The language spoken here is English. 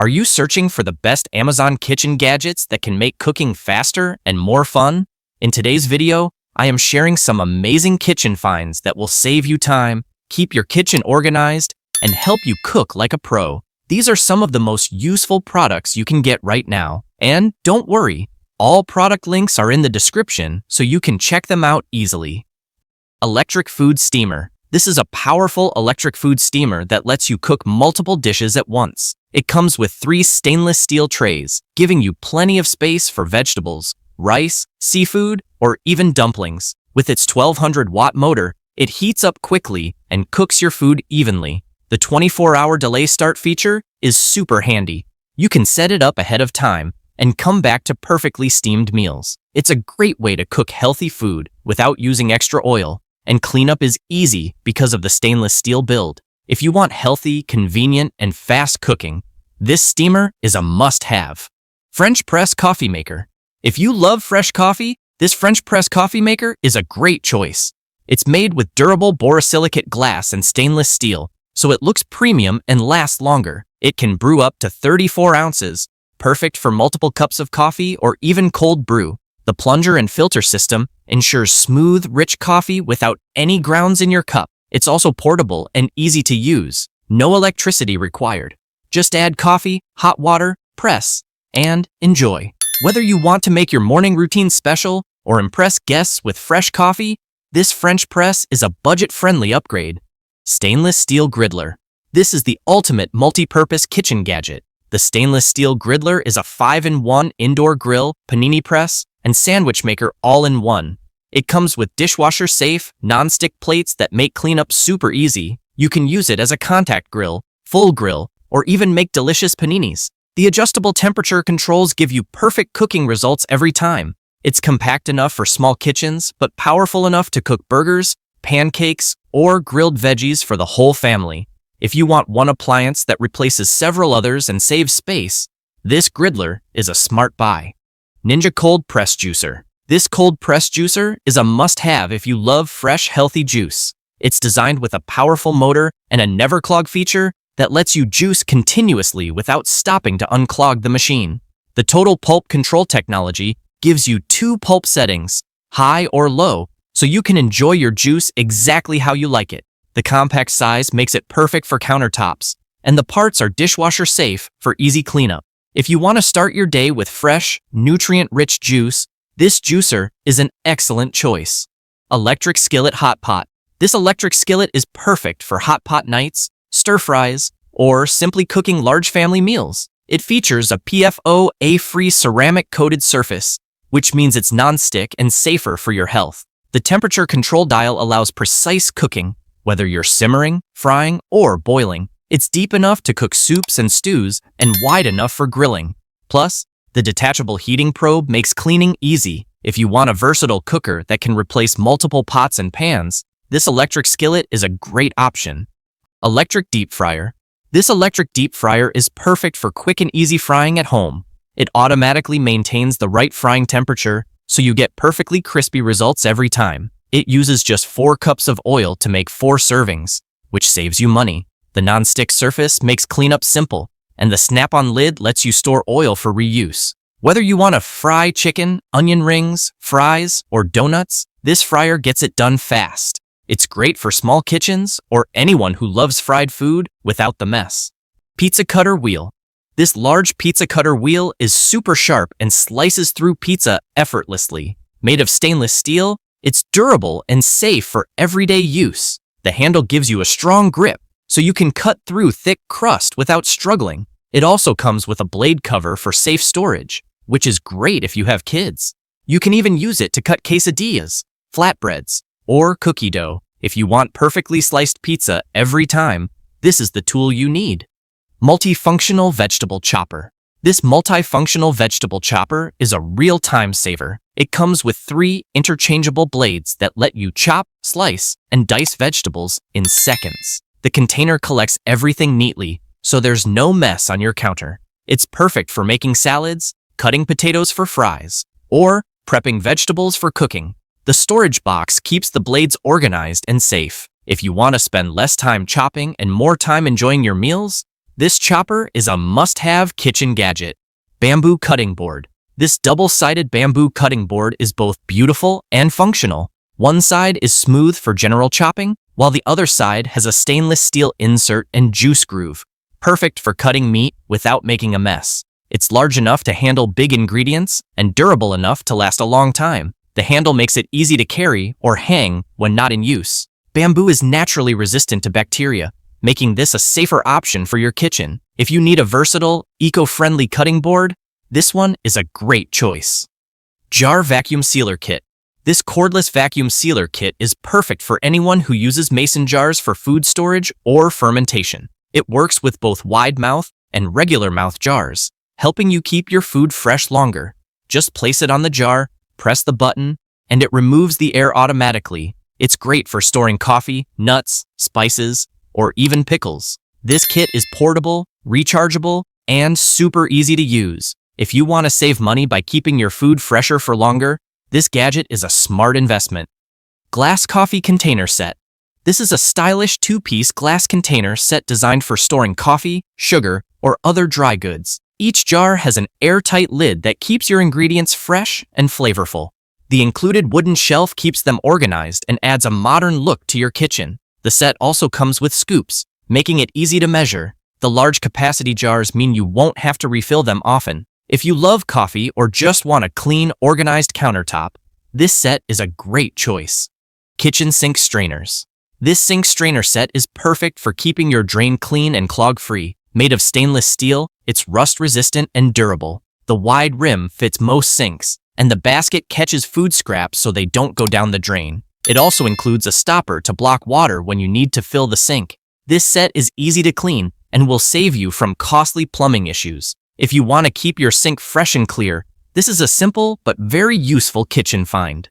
Are you searching for the best Amazon kitchen gadgets that can make cooking faster and more fun? In today's video, I am sharing some amazing kitchen finds that will save you time, keep your kitchen organized, and help you cook like a pro. These are some of the most useful products you can get right now. And don't worry, all product links are in the description so you can check them out easily. Electric food steamer. This is a powerful electric food steamer that lets you cook multiple dishes at once. It comes with 3 stainless steel trays, giving you plenty of space for vegetables, rice, seafood, or even dumplings. With its 1200-watt motor, it heats up quickly and cooks your food evenly. The 24-hour delay start feature is super handy. You can set it up ahead of time and come back to perfectly steamed meals. It's a great way to cook healthy food without using extra oil, and cleanup is easy because of the stainless steel build. If you want healthy, convenient, and fast cooking, this steamer is a must-have. French press coffee maker. If you love fresh coffee, this French press coffee maker is a great choice. It's made with durable borosilicate glass and stainless steel, so it looks premium and lasts longer. It can brew up to 34 ounces, perfect for multiple cups of coffee or even cold brew. The plunger and filter system ensures smooth, rich coffee without any grounds in your cup. It's also portable and easy to use. No electricity required. Just add coffee, hot water, press, and enjoy. Whether you want to make your morning routine special or impress guests with fresh coffee, this French press is a budget-friendly upgrade. Stainless steel griddler. This is the ultimate multi-purpose kitchen gadget. The stainless steel griddler is a 5-in-1 indoor grill, panini press, and sandwich maker all in one. It comes with dishwasher-safe, non-stick plates that make cleanup super easy. You can use it as a contact grill, full grill, or even make delicious paninis. The adjustable temperature controls give you perfect cooking results every time. It's compact enough for small kitchens, but powerful enough to cook burgers, pancakes, or grilled veggies for the whole family. If you want one appliance that replaces several others and saves space, this griddler is a smart buy. Ninja cold press juicer. This cold press juicer is a must-have if you love fresh, healthy juice. It's designed with a powerful motor and a never clog feature that lets you juice continuously without stopping to unclog the machine. The total pulp control technology gives you 2 pulp settings, high or low, so you can enjoy your juice exactly how you like it. The compact size makes it perfect for countertops, and the parts are dishwasher safe for easy cleanup. If you want to start your day with fresh, nutrient-rich juice, this juicer is an excellent choice. Electric skillet hot pot. This electric skillet is perfect for hot pot nights, stir-fries, or simply cooking large family meals. It features a PFOA-free ceramic-coated surface, which means it's non-stick and safer for your health. The temperature control dial allows precise cooking, whether you're simmering, frying, or boiling. It's deep enough to cook soups and stews and wide enough for grilling. Plus, the detachable heating probe makes cleaning easy. If you want a versatile cooker that can replace multiple pots and pans, this electric skillet is a great option. Electric deep fryer. This electric deep fryer is perfect for quick and easy frying at home. It automatically maintains the right frying temperature, so you get perfectly crispy results every time. It uses just 4 cups of oil to make 4 servings, which saves you money. The non-stick surface makes cleanup simple, and the snap-on lid lets you store oil for reuse. Whether you want to fry chicken, onion rings, fries, or donuts, this fryer gets it done fast. It's great for small kitchens or anyone who loves fried food without the mess. Pizza cutter wheel. This large pizza cutter wheel is super sharp and slices through pizza effortlessly. Made of stainless steel, it's durable and safe for everyday use. The handle gives you a strong grip, so you can cut through thick crust without struggling. It also comes with a blade cover for safe storage, which is great if you have kids. You can even use it to cut quesadillas, flatbreads, or cookie dough. If you want perfectly sliced pizza every time, this is the tool you need. Multifunctional vegetable chopper. This multifunctional vegetable chopper is a real time saver. It comes with 3 interchangeable blades that let you chop, slice, and dice vegetables in seconds. The container collects everything neatly, so there's no mess on your counter. It's perfect for making salads, cutting potatoes for fries, or prepping vegetables for cooking. The storage box keeps the blades organized and safe. If you want to spend less time chopping and more time enjoying your meals, This chopper is a must-have kitchen gadget. Bamboo cutting board. This double-sided bamboo cutting board is both beautiful and functional. One side is smooth for general chopping, while the other side has a stainless steel insert and juice groove, perfect for cutting meat without making a mess. It's large enough to handle big ingredients and durable enough to last a long time. The handle makes it easy to carry or hang when not in use. Bamboo is naturally resistant to bacteria, making this a safer option for your kitchen. If you need a versatile, eco-friendly cutting board, this one is a great choice. Jar vacuum sealer kit. This cordless vacuum sealer kit is perfect for anyone who uses mason jars for food storage or fermentation. It works with both wide mouth and regular mouth jars, helping you keep your food fresh longer. Just place it on the jar, press the button, and it removes the air automatically. It's great for storing coffee, nuts, spices, or even pickles. This kit is portable, rechargeable, and super easy to use. If you want to save money by keeping your food fresher for longer, this gadget is a smart investment. Glass coffee container set. This is a stylish two-piece glass container set designed for storing coffee, sugar, or other dry goods. Each jar has an airtight lid that keeps your ingredients fresh and flavorful. The included wooden shelf keeps them organized and adds a modern look to your kitchen. The set also comes with scoops, making it easy to measure. The large capacity jars mean you won't have to refill them often. If you love coffee or just want a clean, organized countertop, this set is a great choice. Kitchen sink strainers. This sink strainer set is perfect for keeping your drain clean and clog-free. Made of stainless steel, it's rust-resistant and durable. The wide rim fits most sinks, and the basket catches food scraps so they don't go down the drain. It also includes a stopper to block water when you need to fill the sink. This set is easy to clean and will save you from costly plumbing issues. If you want to keep your sink fresh and clear, this is a simple but very useful kitchen find.